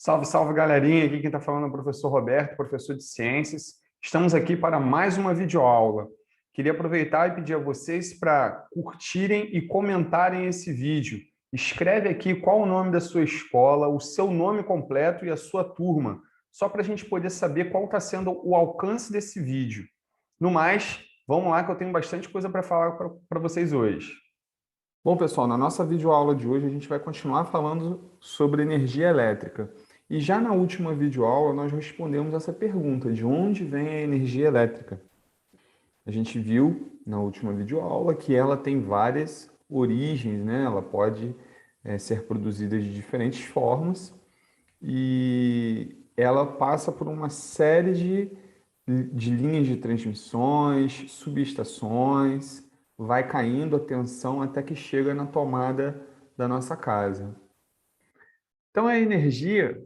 Salve, salve, galerinha! Aqui quem está falando é o professor Roberto, professor de Ciências. Estamos aqui para mais uma videoaula. Queria aproveitar e pedir a vocês para curtirem e comentarem esse vídeo. Escreve aqui qual o nome da sua escola, o seu nome completo e a sua turma, só para a gente poder saber qual está sendo o alcance desse vídeo. No mais, vamos lá que eu tenho bastante coisa para falar para vocês hoje. Bom, pessoal, na nossa videoaula de hoje a gente vai continuar falando sobre energia elétrica. E já na última videoaula nós respondemos essa pergunta, de onde vem a energia elétrica? A gente viu na última videoaula que ela tem várias origens, né? Ela pode ser produzida de diferentes formas e ela passa por uma série de linhas de transmissões, subestações, vai caindo a tensão até que chega na tomada da nossa casa. Então, a energia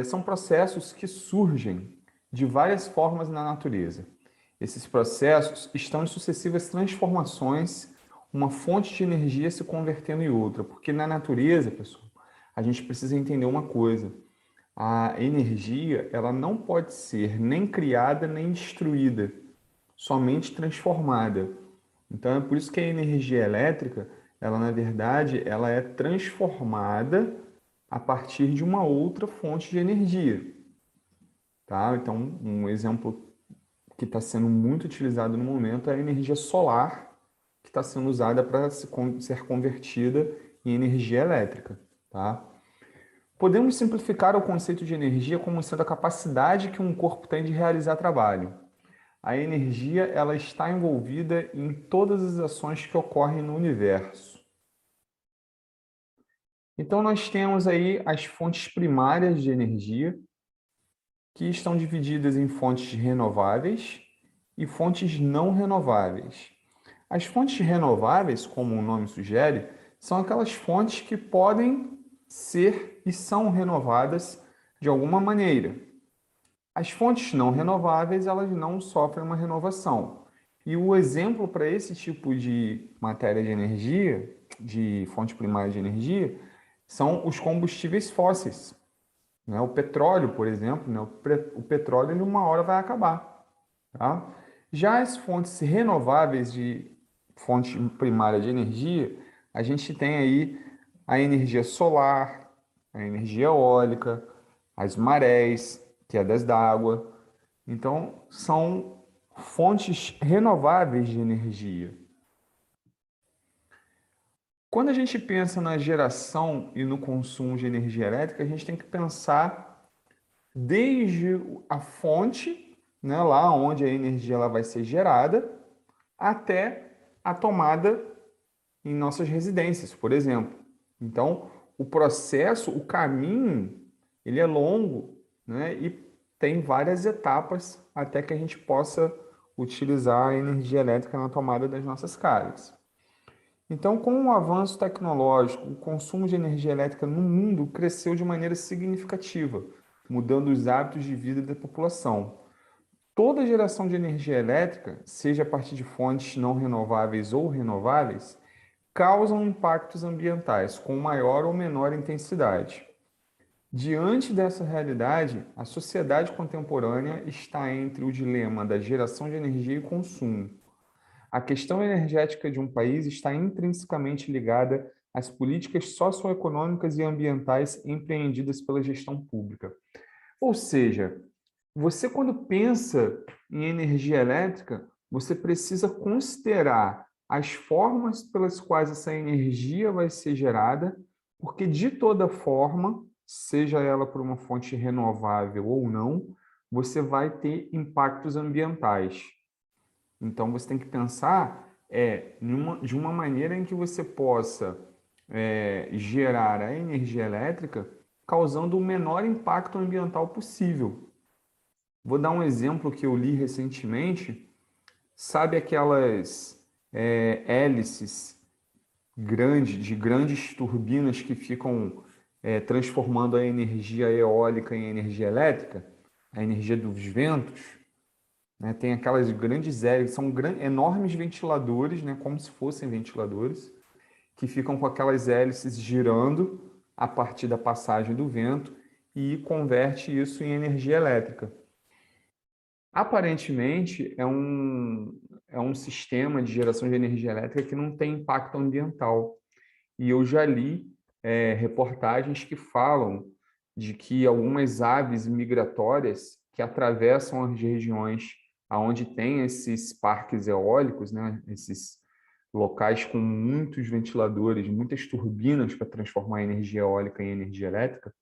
são processos que surgem de várias formas na natureza. Esses processos estão em sucessivas transformações, uma fonte de energia se convertendo em outra, porque na natureza, pessoal, a gente precisa entender uma coisa: a energia, ela não pode ser nem criada nem destruída, somente transformada. Então é por isso que a energia elétrica, ela na verdade, ela é transformada a partir de uma outra fonte de energia, tá? Então, um exemplo que está sendo muito utilizado no momento é a energia solar, que está sendo usada para ser convertida em energia elétrica, tá? Podemos simplificar o conceito de energia como sendo a capacidade que um corpo tem de realizar trabalho. A energia, ela está envolvida em todas as ações que ocorrem no universo. Então, nós temos aí as fontes primárias de energia, que estão divididas em fontes renováveis e fontes não renováveis. As fontes renováveis, como o nome sugere, são aquelas fontes que podem ser e são renovadas de alguma maneira. As fontes não renováveis, elas não sofrem uma renovação. E o exemplo para esse tipo de matéria de energia, de fonte primária de energia, são os combustíveis fósseis. Né? O petróleo, por exemplo, né? O petróleo, ele uma hora vai acabar. Tá? Já as fontes renováveis de fonte primária de energia, a gente tem aí a energia solar, a energia eólica, as marés, quedas d'água. Então, são fontes renováveis de energia. Quando a gente pensa na geração e no consumo de energia elétrica, a gente tem que pensar desde a fonte, né, lá onde a energia ela vai ser gerada, até a tomada em nossas residências, por exemplo. Então, o processo, o caminho, ele é longo, né, e tem várias etapas até que a gente possa utilizar a energia elétrica na tomada das nossas casas. Então, com o avanço tecnológico, o consumo de energia elétrica no mundo cresceu de maneira significativa, mudando os hábitos de vida da população. Toda geração de energia elétrica, seja a partir de fontes não renováveis ou renováveis, causam impactos ambientais com maior ou menor intensidade. Diante dessa realidade, a sociedade contemporânea está entre o dilema da geração de energia e consumo. A questão energética de um país está intrinsecamente ligada às políticas socioeconômicas e ambientais empreendidas pela gestão pública. Ou seja, você quando pensa em energia elétrica, você precisa considerar as formas pelas quais essa energia vai ser gerada, porque de toda forma, seja ela por uma fonte renovável ou não, você vai ter impactos ambientais. Então, você tem que pensar de uma maneira em que você possa gerar a energia elétrica causando o menor impacto ambiental possível. Vou dar um exemplo que eu li recentemente. Sabe aquelas hélices de grandes turbinas que ficam transformando a energia eólica em energia elétrica? A energia dos ventos? Né? Tem aquelas grandes hélices, são enormes ventiladores, né? Como se fossem ventiladores, que ficam com aquelas hélices girando a partir da passagem do vento e converte isso em energia elétrica. Aparentemente, é um sistema de geração de energia elétrica que não tem impacto ambiental. E eu já li reportagens que falam de que algumas aves migratórias que atravessam as regiões onde tem esses parques eólicos, né, esses locais com muitos ventiladores, muitas turbinas para transformar a energia eólica em energia elétrica,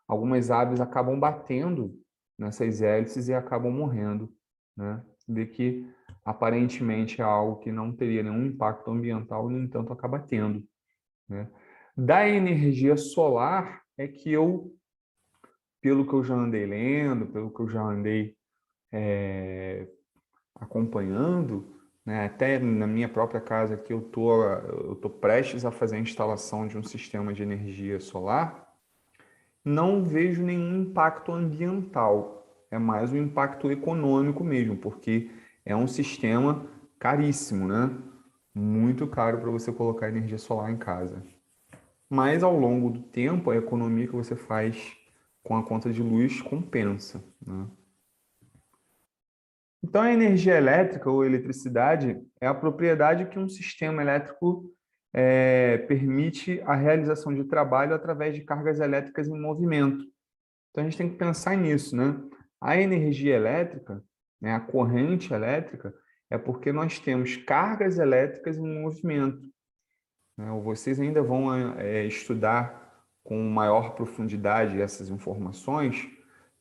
algumas aves acabam batendo nessas hélices e acabam morrendo, né? Vê que aparentemente é algo que não teria nenhum impacto ambiental, no entanto, acaba tendo, né? Da energia solar é que eu, pelo que eu já andei lendo, pelo que eu já andei acompanhando, né, até na minha própria casa aqui eu tô prestes a fazer a instalação de um sistema de energia solar, não vejo nenhum impacto ambiental, é mais um impacto econômico mesmo, porque é um sistema caríssimo, né? Muito caro para você colocar energia solar em casa. Mas ao longo do tempo, a economia que você faz com a conta de luz compensa, né? Então, a energia elétrica ou eletricidade é a propriedade que um sistema elétrico permite a realização de trabalho através de cargas elétricas em movimento. Então, a gente tem que pensar nisso, né? A energia elétrica, né, a corrente elétrica, é porque nós temos cargas elétricas em movimento, né? Ou vocês ainda vão estudar com maior profundidade essas informações,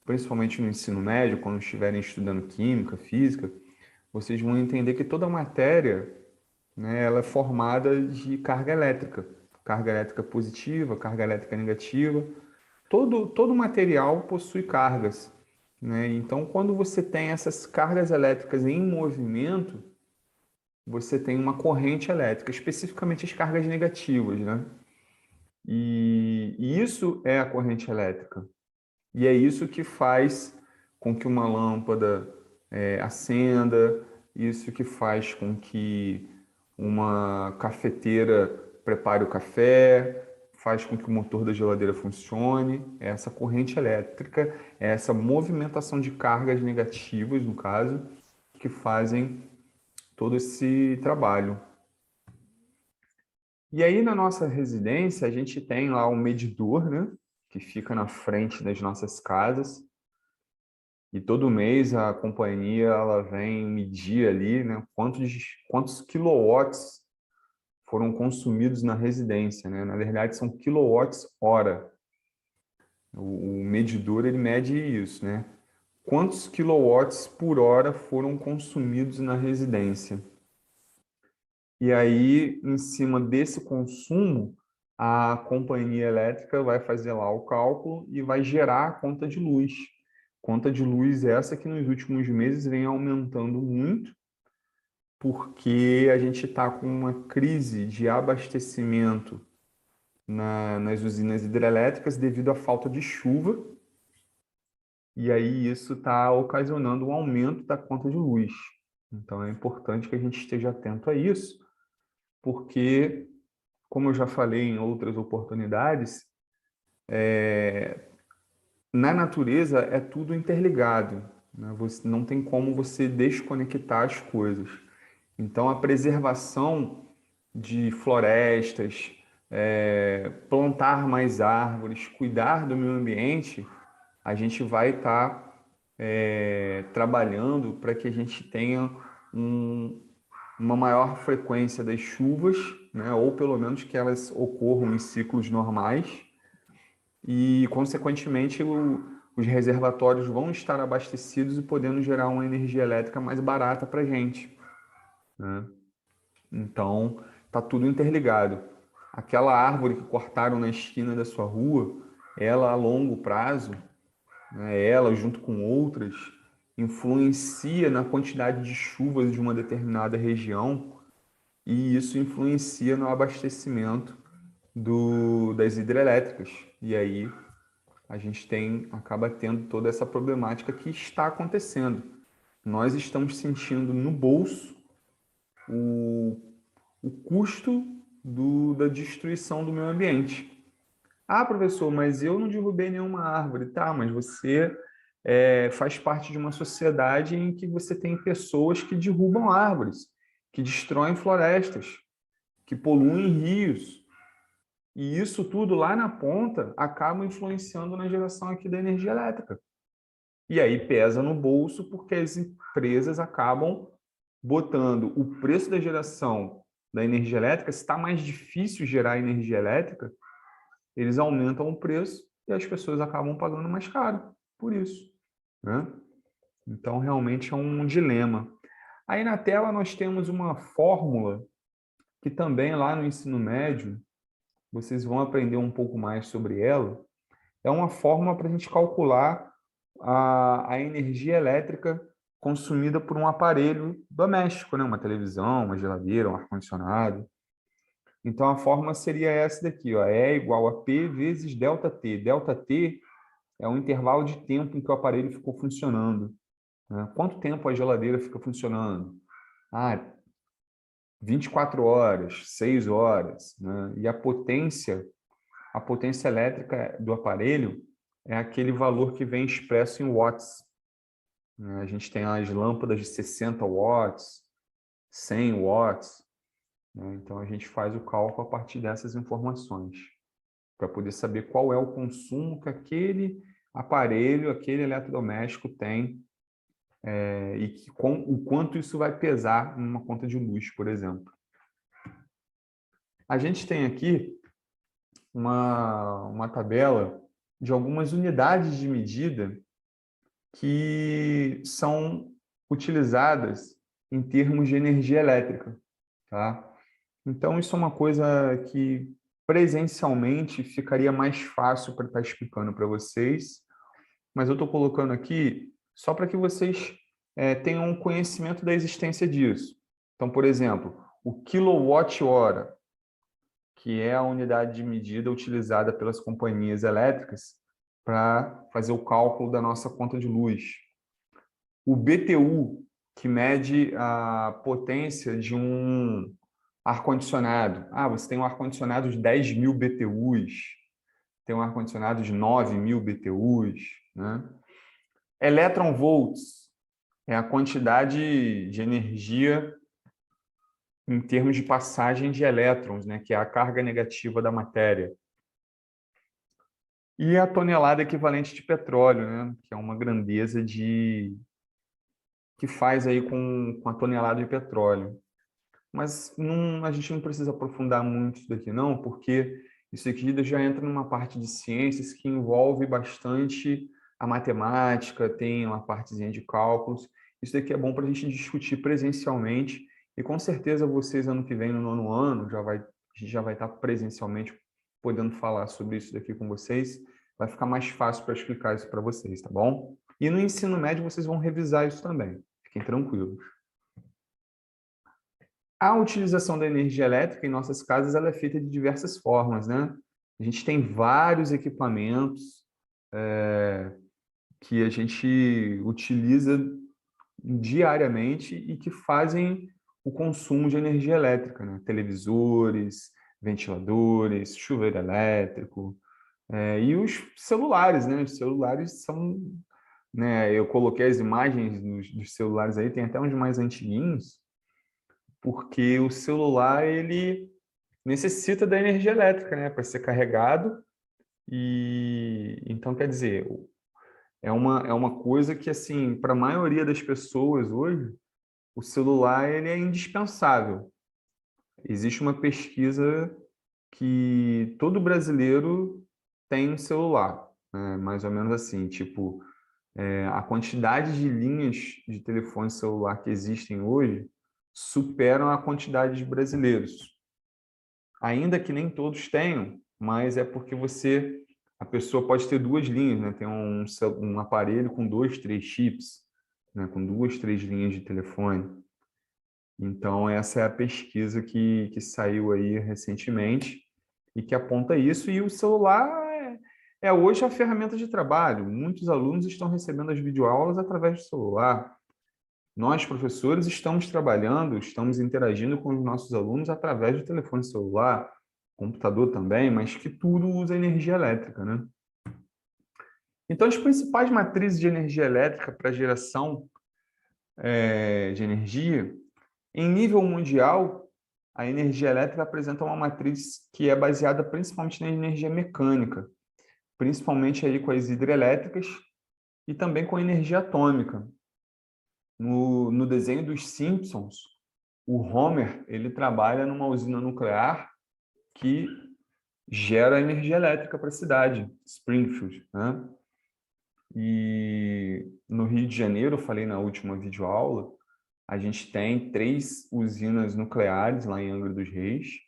principalmente no ensino médio, quando estiverem estudando química, física, vocês vão entender que toda matéria, né, ela é formada de carga elétrica positiva, carga elétrica negativa. Todo material possui cargas, né? Então, quando você tem essas cargas elétricas em movimento, você tem uma corrente elétrica, especificamente as cargas negativas, né? E isso é a corrente elétrica. E é isso que faz com que uma lâmpada acenda, isso que faz com que uma cafeteira prepare o café, faz com que o motor da geladeira funcione. É essa corrente elétrica, é essa movimentação de cargas negativas, no caso, que fazem todo esse trabalho. E aí, na nossa residência, a gente tem lá um medidor, né, que fica na frente das nossas casas. E todo mês a companhia ela vem medir ali, né, quantos quilowatts foram consumidos na residência, né? Na verdade, são quilowatts hora. O medidor ele mede isso, né? Quantos quilowatts por hora foram consumidos na residência? E aí, em cima desse consumo, a companhia elétrica vai fazer lá o cálculo e vai gerar a conta de luz. Conta de luz essa que nos últimos meses vem aumentando muito, porque a gente está com uma crise de abastecimento nas usinas hidrelétricas devido à falta de chuva, e aí isso está ocasionando um aumento da conta de luz. Então é importante que a gente esteja atento a isso, porque, como eu já falei em outras oportunidades, na natureza é tudo interligado, né? Não tem como você desconectar as coisas. Então, a preservação de florestas, plantar mais árvores, cuidar do meio ambiente, a gente vai estar trabalhando para que a gente tenha um, uma maior frequência das chuvas, né? Ou pelo menos que elas ocorram em ciclos normais e, consequentemente, os reservatórios vão estar abastecidos e podendo gerar uma energia elétrica mais barata para a gente, né? Então, tá tudo interligado. Aquela árvore que cortaram na esquina da sua rua, ela a longo prazo, né, ela junto com outras, influencia na quantidade de chuvas de uma determinada região e isso influencia no abastecimento das hidrelétricas. E aí a gente acaba tendo toda essa problemática que está acontecendo. Nós estamos sentindo no bolso o custo da destruição do meio ambiente. Ah, professor, mas eu não derrubei nenhuma árvore. Tá, mas você faz parte de uma sociedade em que você tem pessoas que derrubam árvores, que destroem florestas, que poluem rios. E isso tudo lá na ponta acaba influenciando na geração aqui da energia elétrica. E aí pesa no bolso porque as empresas acabam botando o preço da geração da energia elétrica. Se está mais difícil gerar energia elétrica, eles aumentam o preço e as pessoas acabam pagando mais caro por isso, né? Então, realmente é um dilema. Aí na tela nós temos uma fórmula que também lá no ensino médio vocês vão aprender um pouco mais sobre ela. É uma fórmula para a gente calcular a energia elétrica consumida por um aparelho doméstico, né? Uma televisão, uma geladeira, um ar-condicionado. Então, a fórmula seria essa daqui, ó, E igual a P vezes ΔT. ΔT é o intervalo de tempo em que o aparelho ficou funcionando, né? Quanto tempo a geladeira fica funcionando? Ah, 24 horas, 6 horas, né? E a potência elétrica do aparelho é aquele valor que vem expresso em watts, né? A gente tem as lâmpadas de 60 watts, 100 watts, né? Então, a gente faz o cálculo a partir dessas informações, para poder saber qual é o consumo que aquele aparelho, aquele eletrodoméstico tem, o quanto isso vai pesar numa conta de luz, por exemplo. A gente tem aqui uma tabela de algumas unidades de medida que são utilizadas em termos de energia elétrica, tá? Então, isso é uma coisa que presencialmente ficaria mais fácil para estar explicando para vocês, mas eu estou colocando aqui só para que vocês tenham um conhecimento da existência disso. Então, por exemplo, o quilowatt-hora, que é a unidade de medida utilizada pelas companhias elétricas para fazer o cálculo da nossa conta de luz. O BTU, que mede a potência de um ar-condicionado. Ah, você tem um ar-condicionado de 10.000 BTUs, tem um ar-condicionado de 9.000 BTUs, né? Electron volts é a quantidade de energia em termos de passagem de elétrons, né? Que é a carga negativa da matéria. E a tonelada equivalente de petróleo, né? Que é uma grandeza que faz aí com a tonelada de petróleo. Mas a gente não precisa aprofundar muito isso daqui, não, porque isso aqui já entra numa parte de ciências que envolve bastante a matemática, tem uma partezinha de cálculos. Isso daqui é bom para a gente discutir presencialmente e com certeza vocês, ano que vem, no nono ano, a gente já vai estar presencialmente podendo falar sobre isso daqui com vocês. Vai ficar mais fácil para explicar isso para vocês, tá bom? E no ensino médio vocês vão revisar isso também. Fiquem tranquilos. A utilização da energia elétrica em nossas casas ela é feita de diversas formas, né? A gente tem vários equipamentos que a gente utiliza diariamente e que fazem o consumo de energia elétrica, né? Televisores, ventiladores, chuveiro elétrico, e os celulares, né? Os celulares são, né? Eu coloquei as imagens dos celulares aí, tem até uns mais antiguinhos, porque o celular ele necessita da energia elétrica, né, para ser carregado. E então quer dizer, é uma coisa que assim, para a maioria das pessoas hoje, o celular ele é indispensável. Existe uma pesquisa que todo brasileiro tem um celular, né? Mais ou menos assim, tipo, a quantidade de linhas de telefone celular que existem hoje superam a quantidade de brasileiros. Ainda que nem todos tenham, mas é porque a pessoa pode ter duas linhas, né? Tem um aparelho com 2, 3 chips, né? Com 2, 3 linhas de telefone. Então, essa é a pesquisa que saiu aí recentemente e que aponta isso. E o celular é hoje a ferramenta de trabalho. Muitos alunos estão recebendo as videoaulas através do celular. Nós, professores, estamos trabalhando, estamos interagindo com os nossos alunos através do telefone celular. computador também, mas que tudo usa energia elétrica, né? Então, as principais matrizes de energia elétrica para geração de energia, em nível mundial, a energia elétrica apresenta uma matriz que é baseada principalmente na energia mecânica, principalmente aí com as hidrelétricas e também com a energia atômica. No desenho dos Simpsons, o Homer ele trabalha numa usina nuclear que gera energia elétrica para a cidade, Springfield, né? E no Rio de Janeiro, eu falei na última videoaula, a gente tem 3 usinas nucleares lá em Angra dos Reis.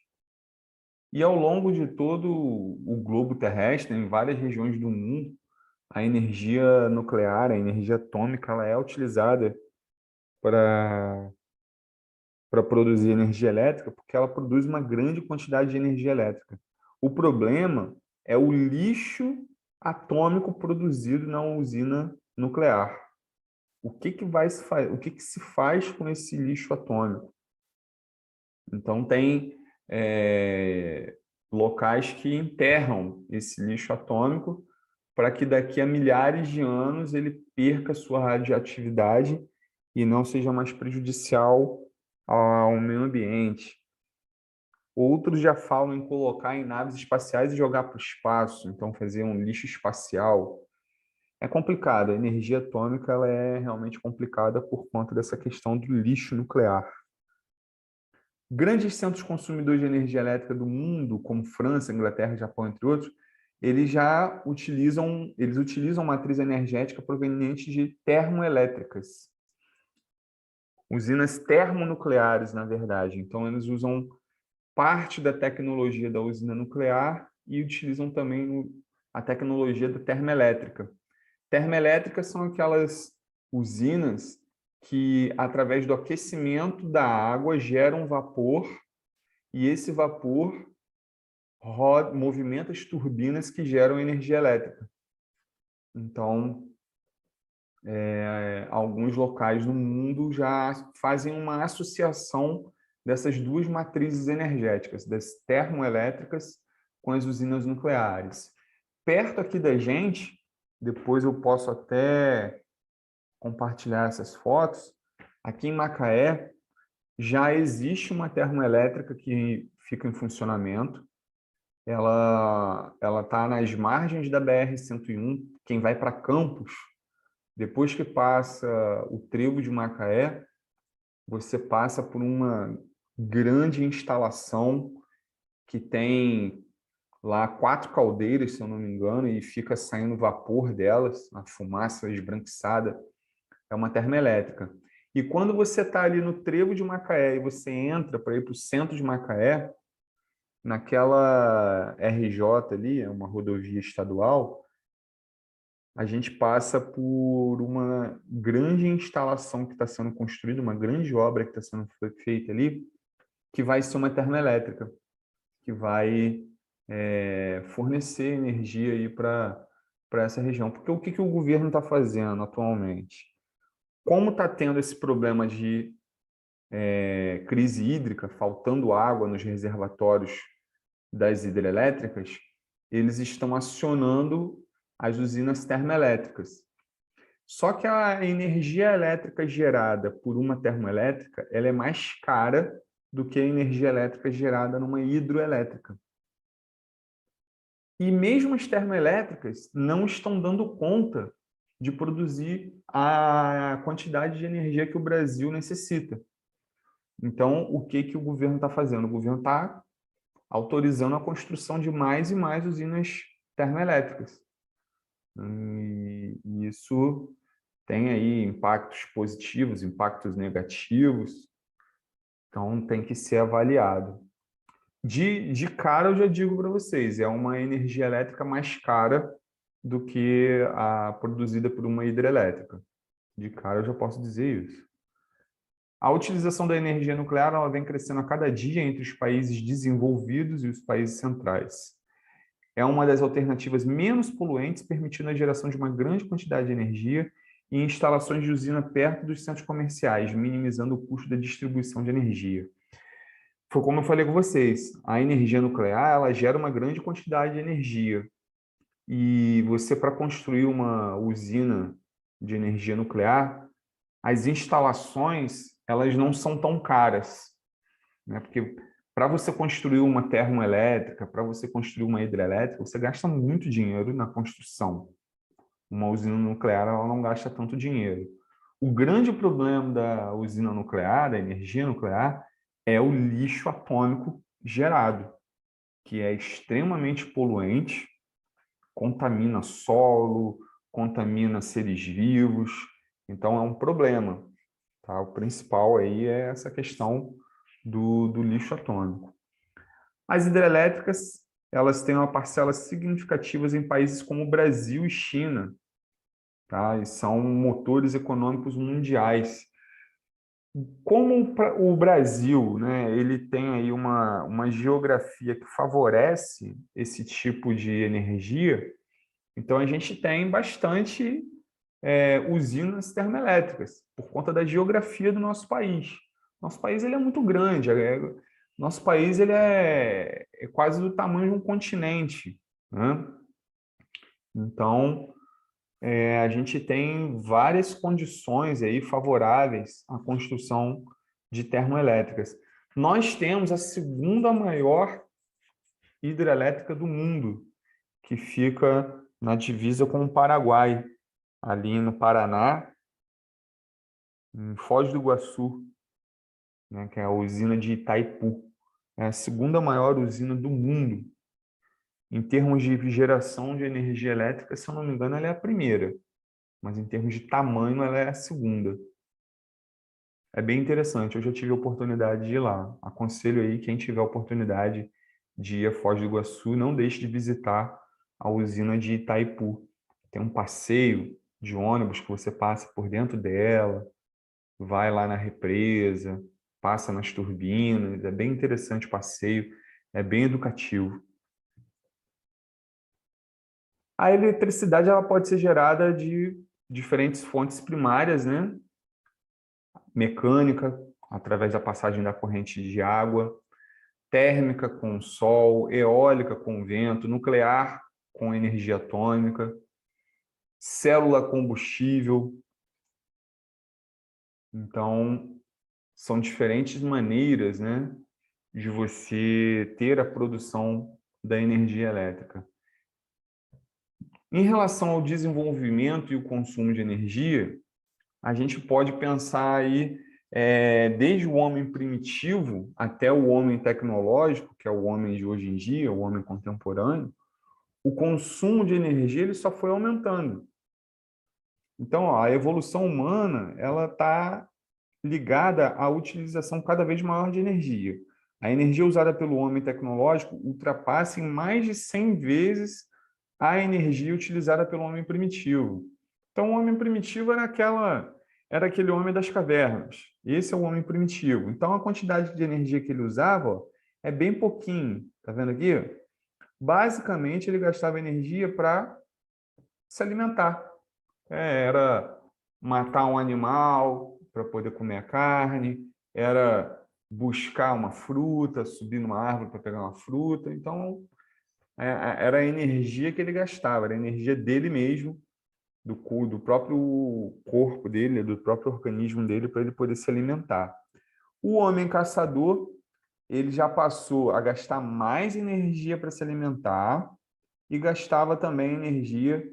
E ao longo de todo o globo terrestre, em várias regiões do mundo, a energia nuclear, a energia atômica, ela é utilizada para produzir energia elétrica, porque ela produz uma grande quantidade de energia elétrica. O problema é o lixo atômico produzido na usina nuclear. O que que se faz com esse lixo atômico? Então, tem locais que enterram esse lixo atômico para que daqui a milhares de anos ele perca sua radioatividade e não seja mais prejudicial ao meio ambiente. Outros já falam em colocar em naves espaciais e jogar para o espaço, então fazer um lixo espacial. É complicado, a energia atômica ela é realmente complicada por conta dessa questão do lixo nuclear. Grandes centros consumidores de energia elétrica do mundo, como França, Inglaterra, Japão, entre outros, eles utilizam matriz energética proveniente de termoelétricas, usinas termonucleares, na verdade. Então, eles usam parte da tecnologia da usina nuclear e utilizam também a tecnologia da termoelétrica. Termoelétricas são aquelas usinas que, através do aquecimento da água, geram vapor e esse vapor movimenta as turbinas que geram energia elétrica. Então, alguns locais no mundo já fazem uma associação dessas duas matrizes energéticas, das termoelétricas com as usinas nucleares. Perto aqui da gente, depois eu posso até compartilhar essas fotos, aqui em Macaé já existe uma termoelétrica que fica em funcionamento. Ela está nas margens da BR-101. Quem vai para Campos, depois que passa o trevo de Macaé, você passa por uma grande instalação que tem lá 4 caldeiras, se eu não me engano, e fica saindo vapor delas, a fumaça esbranquiçada. É uma termoelétrica. E quando você está ali no trevo de Macaé e você entra para ir para o centro de Macaé, naquela RJ ali, é uma rodovia estadual, a gente passa por uma grande instalação que está sendo construída, uma grande obra que está sendo feita ali, que vai ser uma termoelétrica, que vai fornecer energia aí para essa região. Porque o que, que o governo está fazendo atualmente? Como está tendo esse problema de crise hídrica, faltando água nos reservatórios das hidrelétricas, eles estão acionando as usinas termoelétricas. Só que a energia elétrica gerada por uma termoelétrica, ela é mais cara do que a energia elétrica gerada numa hidroelétrica. E mesmo as termoelétricas não estão dando conta de produzir a quantidade de energia que o Brasil necessita. Então, o que, que o governo está fazendo? O governo está autorizando a construção de mais e mais usinas termoelétricas. E isso tem aí impactos positivos, impactos negativos, então tem que ser avaliado. De cara, eu já digo para vocês, é uma energia elétrica mais cara do que a produzida por uma hidrelétrica. De cara, eu já posso dizer isso. A utilização da energia nuclear ela vem crescendo a cada dia entre os países desenvolvidos e os países centrais. É uma das alternativas menos poluentes, permitindo a geração de uma grande quantidade de energia e instalações de usina perto dos centros comerciais, minimizando o custo da distribuição de energia. foi como eu falei com vocês, a energia nuclear, ela gera uma grande quantidade de energia. E você, para construir uma usina de energia nuclear, as instalações, elas não são tão caras, né? Porque para você construir uma termoelétrica, para você construir uma hidrelétrica, você gasta muito dinheiro na construção. Uma usina nuclear, ela não gasta tanto dinheiro. O grande problema da usina nuclear, da energia nuclear, é o lixo atômico gerado, que é extremamente poluente, contamina solo, contamina seres vivos, então é um problema, tá? O principal aí é essa questão do lixo atômico. As hidrelétricas, elas têm uma parcela significativa em países como Brasil e China, tá? E são motores econômicos mundiais. Como o Brasil, né, ele tem aí uma geografia que favorece esse tipo de energia, então a gente tem bastante usinas termoelétricas, por conta da geografia do nosso país. Nosso país ele é muito grande, nosso país ele é quase do tamanho de um continente, né? Então, a gente tem várias condições aí favoráveis à construção de termoelétricas. Nós temos a segunda maior hidrelétrica do mundo, que fica na divisa com o Paraguai, ali no Paraná, em Foz do Iguaçu, né, que é a usina de Itaipu. É a segunda maior usina do mundo. Em termos de geração de energia elétrica, se eu não me engano, ela é a primeira, mas em termos de tamanho, ela é a segunda. É bem interessante, eu já tive a oportunidade de ir lá. Aconselho aí, quem tiver a oportunidade de ir a Foz do Iguaçu, não deixe de visitar a usina de Itaipu. Tem um passeio de ônibus que você passa por dentro dela, vai lá na represa, passa nas turbinas, é bem interessante o passeio, é bem educativo. A eletricidade ela pode ser gerada de diferentes fontes primárias, né? Mecânica, através da passagem da corrente de água, térmica com o sol, eólica com o vento, nuclear com energia atômica, célula combustível. Então, são diferentes maneiras, né, de você ter a produção da energia elétrica. Em relação ao desenvolvimento e o consumo de energia, a gente pode pensar aí, desde o homem primitivo até o homem tecnológico, que é o homem de hoje em dia, o homem contemporâneo, o consumo de energia ele só foi aumentando. Então, ó, a evolução humana ela está ligada à utilização cada vez maior de energia. A energia usada pelo homem tecnológico ultrapassa em mais de 100 vezes a energia utilizada pelo homem primitivo. Então, o homem primitivo era aquele homem das cavernas. Esse é o homem primitivo. Então, a quantidade de energia que ele usava, ó, é bem pouquinho. Tá vendo aqui? Basicamente, ele gastava energia para se alimentar. Era matar um animal para poder comer a carne, era buscar uma fruta, subir numa árvore para pegar uma fruta. Então, era a energia que ele gastava, era a energia dele mesmo, do próprio corpo dele, do próprio organismo dele, para ele poder se alimentar. O homem caçador, ele já passou a gastar mais energia para se alimentar e gastava também energia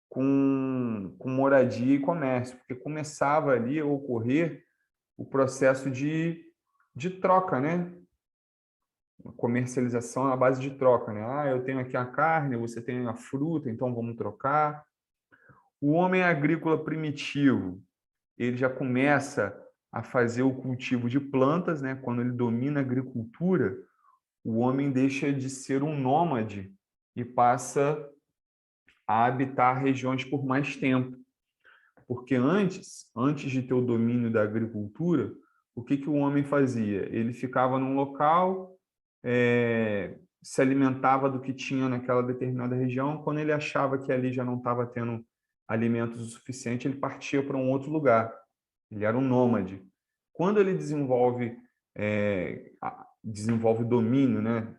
com moradia e comércio, porque começava ali a ocorrer o processo de troca, né? Comercialização à base de troca, né? Ah, eu tenho aqui a carne, você tem a fruta, então vamos trocar. O homem agrícola primitivo, ele já começa a fazer o cultivo de plantas, né? Quando ele domina a agricultura, o homem deixa de ser um nômade e passa a habitar regiões por mais tempo. Porque antes de ter o domínio da agricultura, o que que o homem fazia? Ele ficava num local, se alimentava do que tinha naquela determinada região. Quando ele achava que ali já não estava tendo alimentos o suficiente, ele partia para um outro lugar. Ele era um nômade. Quando ele desenvolve desenvolve domínio, né?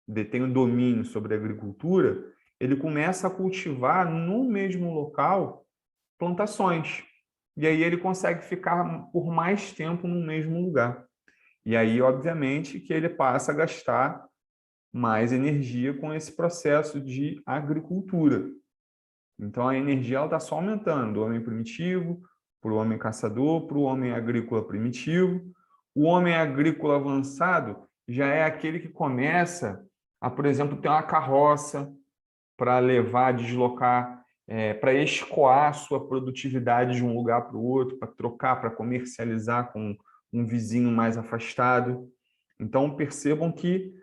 Detém o domínio sobre a agricultura, ele começa a cultivar no mesmo local plantações. E aí ele consegue ficar por mais tempo no mesmo lugar. E aí, obviamente, que ele passa a gastar mais energia com esse processo de agricultura. Então, a energia está só aumentando, do homem primitivo para o homem caçador, para o homem agrícola primitivo. O homem agrícola avançado já é aquele que começa a, por exemplo, ter uma carroça para levar, deslocar, para escoar a sua produtividade de um lugar para o outro, para trocar, para comercializar com um vizinho mais afastado. Então, percebam que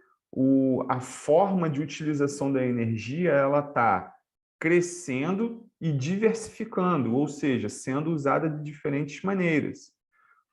a forma de utilização da energia ela está crescendo e diversificando, ou seja, sendo usada de diferentes maneiras.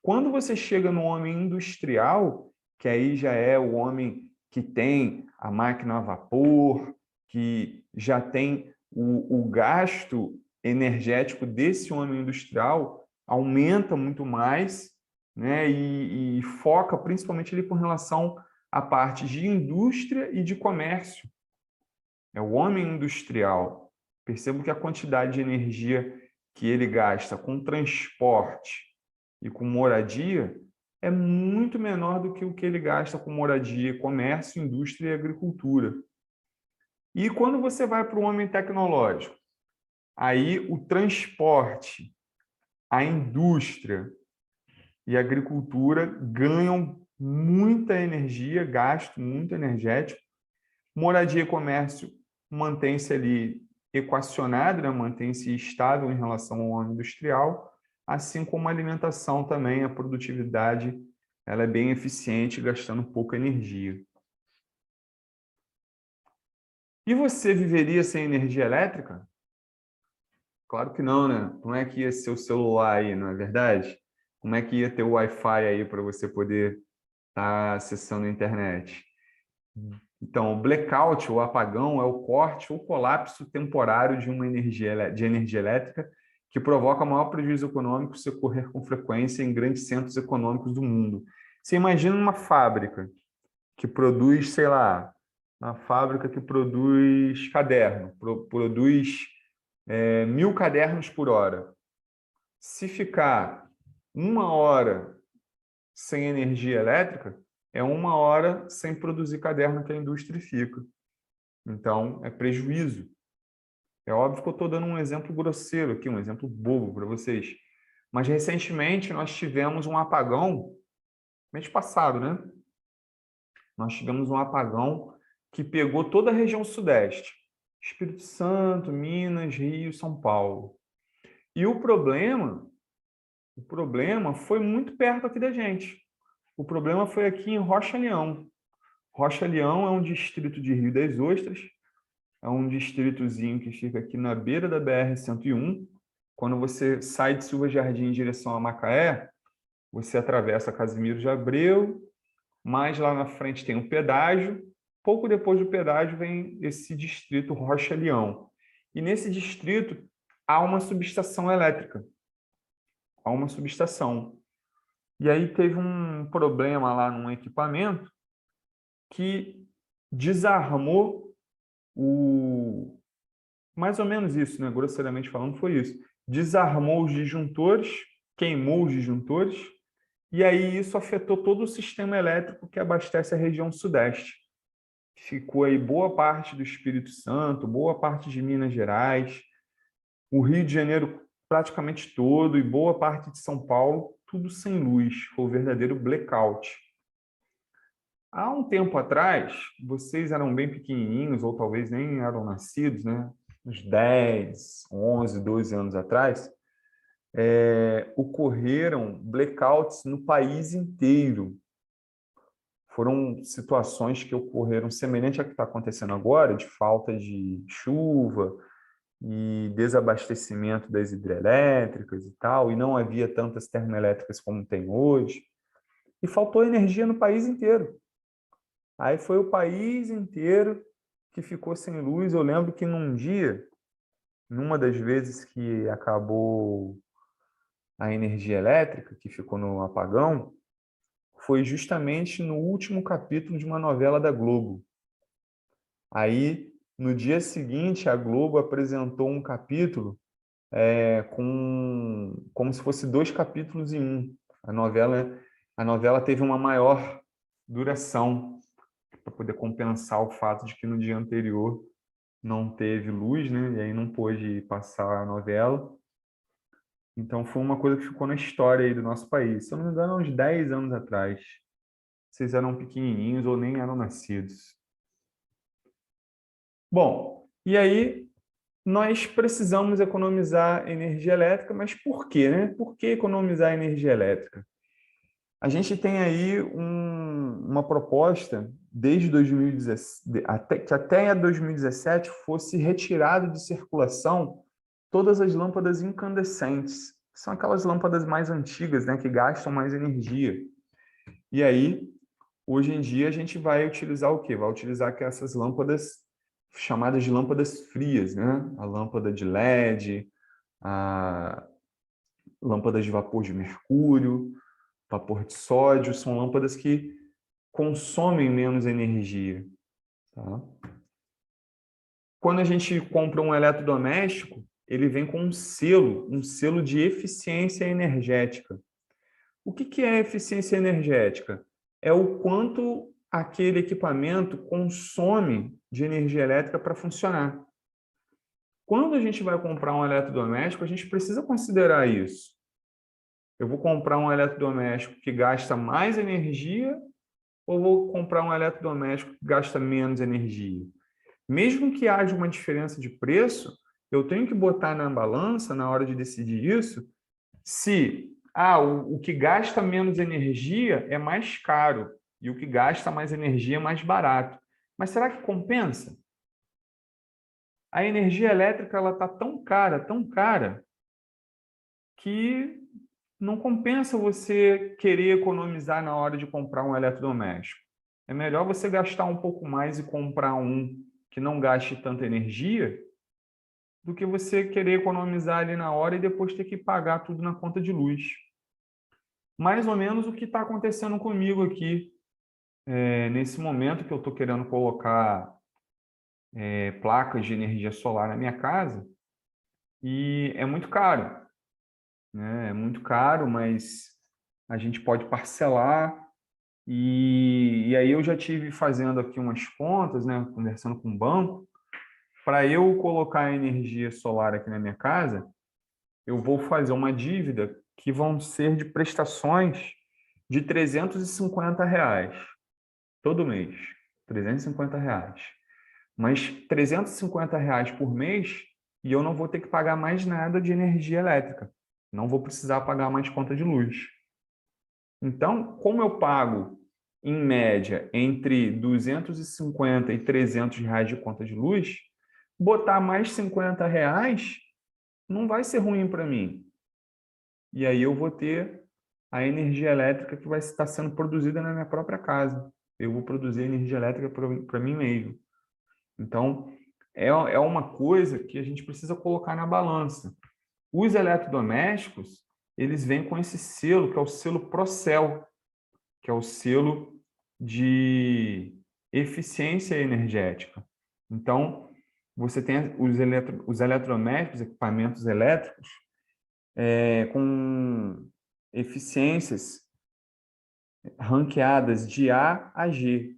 Quando você chega no homem industrial, que aí já é o homem que tem a máquina a vapor, que já tem o gasto energético desse homem industrial, aumenta muito mais, né? E foca principalmente ali com relação à parte de indústria e de comércio. É o homem industrial. Percebo que a quantidade de energia que ele gasta com transporte e com moradia é muito menor do que o que ele gasta com moradia, comércio, indústria e agricultura. E quando você vai para o homem tecnológico, aí o transporte, a indústria e a agricultura ganham muita energia, gasto muito energético. Moradia e comércio mantém-se ali equacionado, né? Mantém-se estável em relação ao homem industrial, assim como a alimentação também, a produtividade, ela é bem eficiente, gastando pouca energia. E você viveria sem energia elétrica? Claro que não, né? Como é que ia ser o celular aí, não é verdade? Como é que ia ter o Wi-Fi aí para você poder estar acessando a internet? Então, o blackout, ou apagão, é o corte ou colapso temporário de energia elétrica que provoca maior prejuízo econômico se ocorrer com frequência em grandes centros econômicos do mundo. Você imagina uma fábrica que produz, sei lá, uma fábrica que produz caderno, produz 1.000 cadernos por hora. Se ficar 1 hora sem energia elétrica, é 1 hora sem produzir caderno que a indústria fica. Então, é prejuízo. É óbvio que eu estou dando um exemplo grosseiro aqui, um exemplo bobo para vocês. Mas, recentemente, nós tivemos um apagão, mês passado, né? Nós tivemos um apagão que pegou toda a região sudeste. Espírito Santo, Minas, Rio, São Paulo. E o problema foi muito perto aqui da gente. O problema foi aqui em Rocha Leão. Rocha Leão é um distrito de Rio das Ostras, é um distritozinho que fica aqui na beira da BR-101. Quando você sai de Silva Jardim em direção a Macaé, você atravessa Casimiro de Abreu, mais lá na frente tem um pedágio. Pouco depois do pedágio vem esse distrito Rocha Leão. E nesse distrito há uma subestação elétrica. Há uma subestação. E aí teve um problema lá num equipamento que desarmou mais ou menos isso, né? Grosseiramente falando, foi isso. Desarmou os disjuntores, queimou os disjuntores, e aí isso afetou todo o sistema elétrico que abastece a região sudeste. Ficou aí boa parte do Espírito Santo, boa parte de Minas Gerais, o Rio de Janeiro praticamente todo e boa parte de São Paulo, tudo sem luz. Foi o verdadeiro blackout. Há um tempo atrás, vocês eram bem pequenininhos, ou talvez nem eram nascidos, né? Uns 10, 11, 12 anos atrás, ocorreram blackouts no país inteiro. Foram situações que ocorreram semelhante à que está acontecendo agora, de falta de chuva e desabastecimento das hidrelétricas e tal, e não havia tantas termoelétricas como tem hoje, e faltou energia no país inteiro. Aí foi o país inteiro que ficou sem luz. Eu lembro que num dia, numa das vezes que acabou a energia elétrica, que ficou no apagão, foi justamente no último capítulo de uma novela da Globo. Aí, no dia seguinte, a Globo apresentou um capítulo como se fosse 2 capítulos em um. A novela teve uma maior duração para poder compensar o fato de que no dia anterior não teve luz, né? E aí não pôde passar a novela. Então foi uma coisa que ficou na história aí do nosso país. Se eu não me engano, há uns 10 anos atrás. Vocês eram pequenininhos ou nem eram nascidos. Bom, e aí nós precisamos economizar energia elétrica, mas por quê, né? Por que economizar energia elétrica? A gente tem aí uma proposta desde 2017, que até 2017 fosse retirado de circulação todas as lâmpadas incandescentes, que são aquelas lâmpadas mais antigas, né, que gastam mais energia. E aí, hoje em dia, a gente vai utilizar o quê? Vai utilizar essas lâmpadas chamadas de lâmpadas frias, né? A lâmpada de LED, a lâmpadas de vapor de mercúrio, vapor de sódio, são lâmpadas que consomem menos energia. Tá? Quando a gente compra um eletrodoméstico, ele vem com um selo de eficiência energética. O que é eficiência energética? É o quanto aquele equipamento consome de energia elétrica para funcionar. Quando a gente vai comprar um eletrodoméstico, a gente precisa considerar isso. Eu vou comprar um eletrodoméstico que gasta mais energia ou vou comprar um eletrodoméstico que gasta menos energia? Mesmo que haja uma diferença de preço, eu tenho que botar na balança, na hora de decidir isso, se o que gasta menos energia é mais caro e o que gasta mais energia é mais barato. Mas será que compensa? A energia elétrica está tão cara, que não compensa você querer economizar na hora de comprar um eletrodoméstico. É melhor você gastar um pouco mais e comprar um que não gaste tanta energia do que você querer economizar ali na hora e depois ter que pagar tudo na conta de luz. Mais ou menos o que está acontecendo comigo aqui, nesse momento que eu estou querendo colocar placas de energia solar na minha casa, e é muito caro, né? É muito caro, mas a gente pode parcelar. E aí eu já tive fazendo aqui umas contas, né, conversando com o banco, para eu colocar energia solar aqui na minha casa, eu vou fazer uma dívida que vão ser de prestações de R$ 350 todo mês. R$ 350. Mas R$ 350 por mês e eu não vou ter que pagar mais nada de energia elétrica. Não vou precisar pagar mais conta de luz. Então, como eu pago, em média, entre 250 e R$ 300 de conta de luz, botar mais R$ 50 não vai ser ruim para mim. E aí eu vou ter a energia elétrica que vai estar sendo produzida na minha própria casa. Eu vou produzir energia elétrica para mim mesmo. Então, é uma coisa que a gente precisa colocar na balança. Os eletrodomésticos, eles vêm com esse selo, que é o selo Procel, que é o selo de eficiência energética. Então, você tem os eletrodomésticos, equipamentos elétricos, com eficiências ranqueadas de A a G.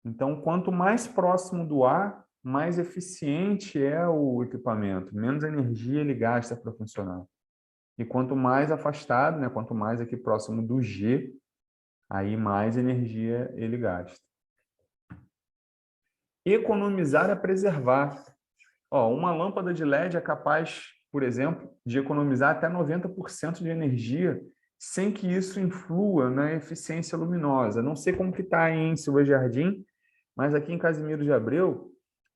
Então, quanto mais próximo do A, mais eficiente é o equipamento, menos energia ele gasta para funcionar. E quanto mais afastado, né, quanto mais aqui próximo do G, aí mais energia ele gasta. Economizar é preservar. Uma lâmpada de LED é capaz, por exemplo, de economizar até 90% de energia sem que isso influa na eficiência luminosa. Não sei como que está em Silva Jardim, mas aqui em Casimiro de Abreu,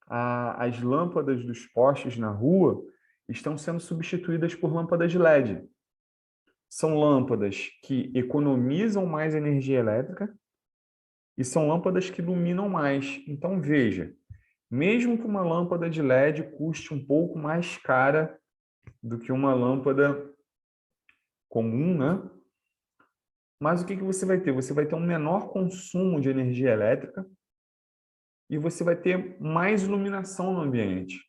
as lâmpadas dos postes na rua estão sendo substituídas por lâmpadas de LED. São lâmpadas que economizam mais energia elétrica e são lâmpadas que iluminam mais. Então, veja, mesmo que uma lâmpada de LED custe um pouco mais cara do que uma lâmpada comum, né? Mas o que que você vai ter? Você vai ter um menor consumo de energia elétrica e você vai ter mais iluminação no ambiente.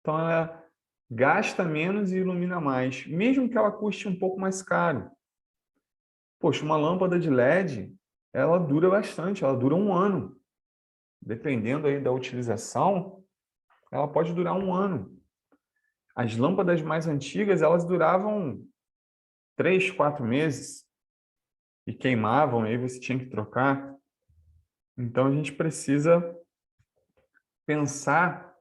Então, ela gasta menos e ilumina mais, mesmo que ela custe um pouco mais caro. Poxa, uma lâmpada de LED, ela dura bastante, ela dura um ano. Dependendo aí da utilização, ela pode durar um ano. As lâmpadas mais antigas, elas duravam 3, 4 meses e queimavam, aí você tinha que trocar. Então, a gente precisa pensar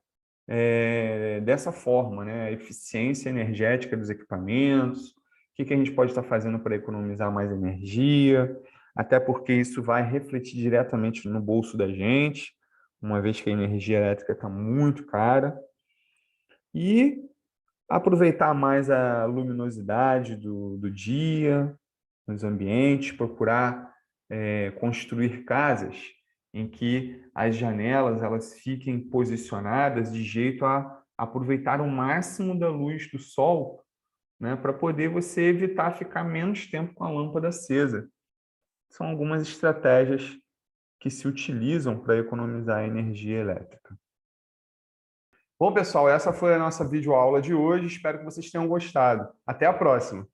dessa forma, né? A eficiência energética dos equipamentos, o que que a gente pode estar fazendo para economizar mais energia, até porque isso vai refletir diretamente no bolso da gente, uma vez que a energia elétrica está muito cara, e aproveitar mais a luminosidade do dia, nos ambientes, procurar construir casas em que as janelas elas fiquem posicionadas de jeito a aproveitar o máximo da luz do sol, né, para poder você evitar ficar menos tempo com a lâmpada acesa. São algumas estratégias que se utilizam para economizar energia elétrica. Bom, pessoal, essa foi a nossa videoaula de hoje. Espero que vocês tenham gostado. Até a próxima!